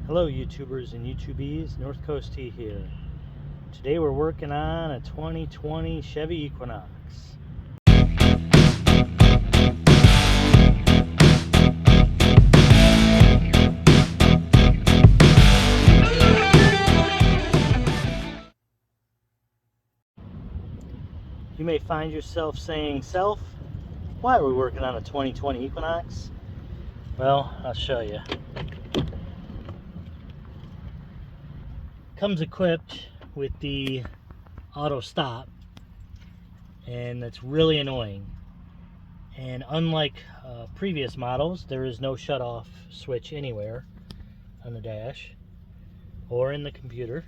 Hello YouTubers and YouTubies, North Coast T here. Today we're working on a 2020 Chevy Equinox. You may find yourself saying, "Self, why are we working on a 2020 Equinox?" Well, I'll show you. Comes equipped with the auto stop, and that's really annoying. And unlike previous models, there is no shut off switch anywhere on the dash or in the computer.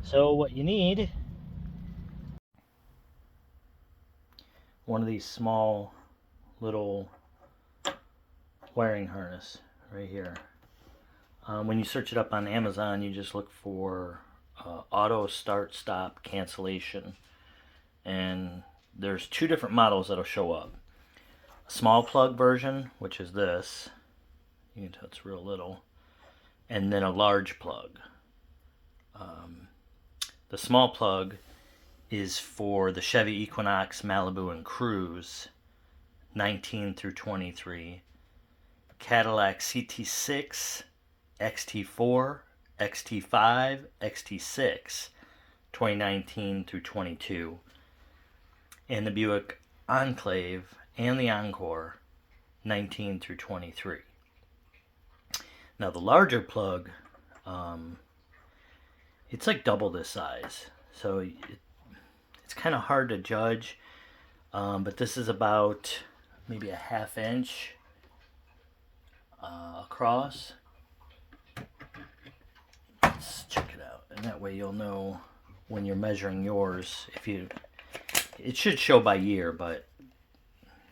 So what you need, one of these small little wiring harness right here. When you search it up on Amazon, you just look for auto start stop cancellation, and there's two different models that'll show up. A small plug version, which is this, you can tell it's real little, and then a large plug. The small plug is for the Chevy Equinox, Malibu, and Cruze 19 through 23, Cadillac CT6, XT4, XT5, XT6 2019 through 22, and the Buick Enclave and the Encore 19 through 23. Now the larger plug, it's like double this size, so it's kind of hard to judge, but this is about maybe a ½ inch across. Let's check it out, and that way you'll know when you're measuring yours. It should show by year, but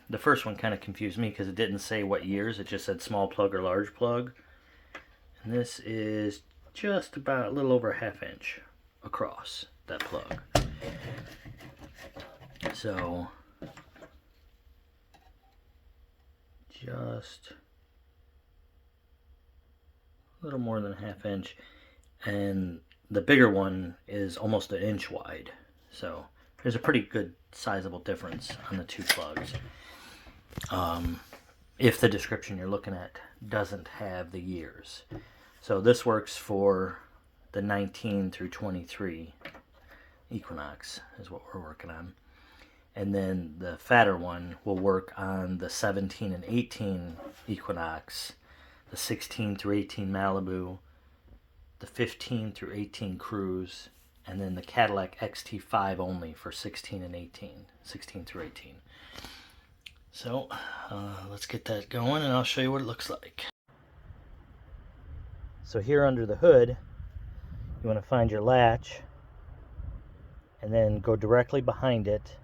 the first one kind of confused me because it didn't say what years. It just said small plug or large plug, and this is just about a little over ½ inch across that plug. So just a little more than ½ inch, and the bigger one is almost 1 inch wide. So there's a pretty good sizable difference on the two plugs. If the description you're looking at doesn't have the years. So this works for the 19 through 23 Equinox is what we're working on. And then the fatter one will work on the 17 and 18 Equinox, the 16 through 18 Malibu, the 15 through 18 Cruze, and then the Cadillac XT5 only for 16 and 18, 16 through 18. So let's get that going, and I'll show you what it looks like. So here under the hood, you want to find your latch, and then go directly behind it,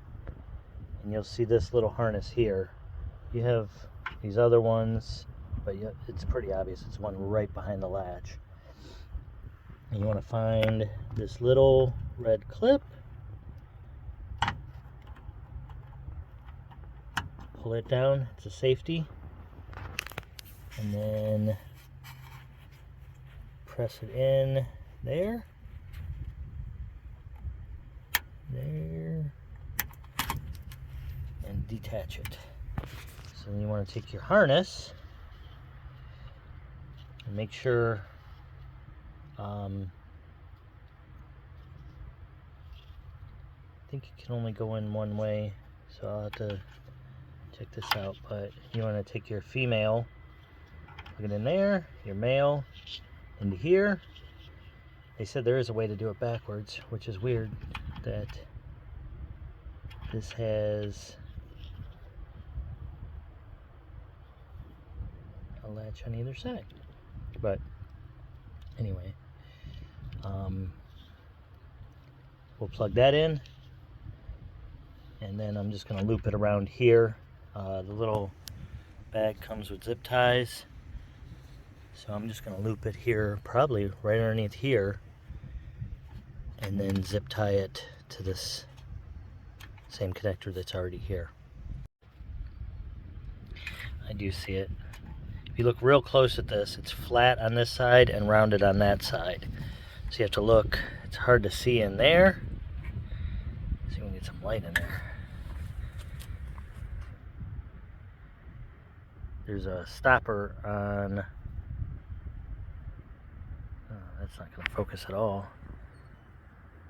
and you'll see this little harness here. You have these other ones, but it's pretty obvious it's one right behind the latch. And you want to find this little red clip, pull it down, it's a safety, and then press it in there, and detach it. So then you want to take your harness and make sure I think it can only go in one way, so I'll have to check this out. But you want to take your female, put it in there, your male into here. They said there is a way to do it backwards, which is weird that this has a latch on either side. But anyway, we'll plug that in, and then I'm just going to loop it around here. The little bag comes with zip ties, so I'm just going to loop it here, probably right underneath here, and then zip tie it to this same connector that's already here. I do see it. If you look real close at this, it's flat on this side and rounded on that side. So you have to look. It's hard to see in there. See if we can get some light in there. There's a stopper on... Oh, that's not going to focus at all.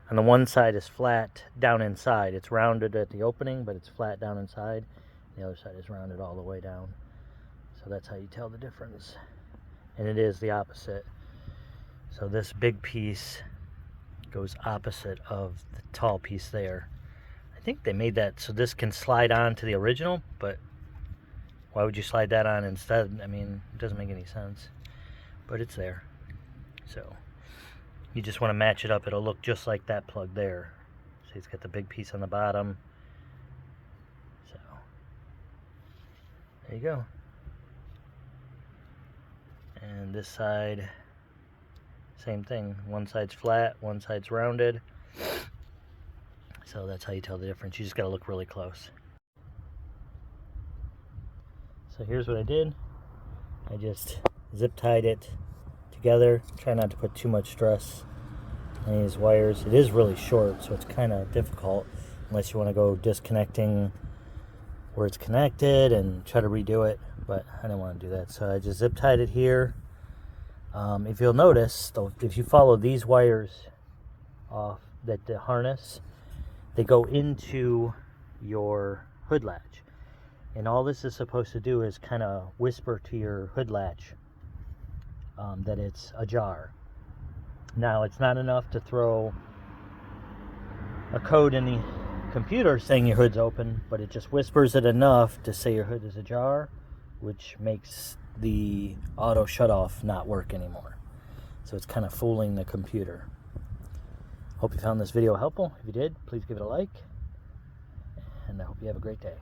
On the one side is flat down inside. It's rounded at the opening, but it's flat down inside. The other side is rounded all the way down. So that's how you tell the difference. And it is the opposite. So this big piece goes opposite of the tall piece there. I think they made that so this can slide on to the original, but why would you slide that on instead? I mean, it doesn't make any sense. But it's there. So you just want to match it up. It'll look just like that plug there. See, it's got the big piece on the bottom. So there you go. And this side, same thing. One side's flat, one side's rounded. So that's how you tell the difference. You just got to look really close. So here's what I did. I just zip tied it together. Try not to put too much stress on these wires. It is really short, so it's kind of difficult unless you want to go disconnecting where it's connected and try to redo it, but I didn't want to do that. So I just zip tied it here. If you'll notice, if you follow these wires off that the harness, they go into your hood latch. And all this is supposed to do is kind of whisper to your hood latch that it's ajar. Now, it's not enough to throw a code in the computer saying your hood's open, but it just whispers it enough to say your hood is ajar, which makes the auto shutoff not work anymore. So it's kind of fooling the computer. Hope you found this video helpful. If you did, please give it a like, and I hope you have a great day.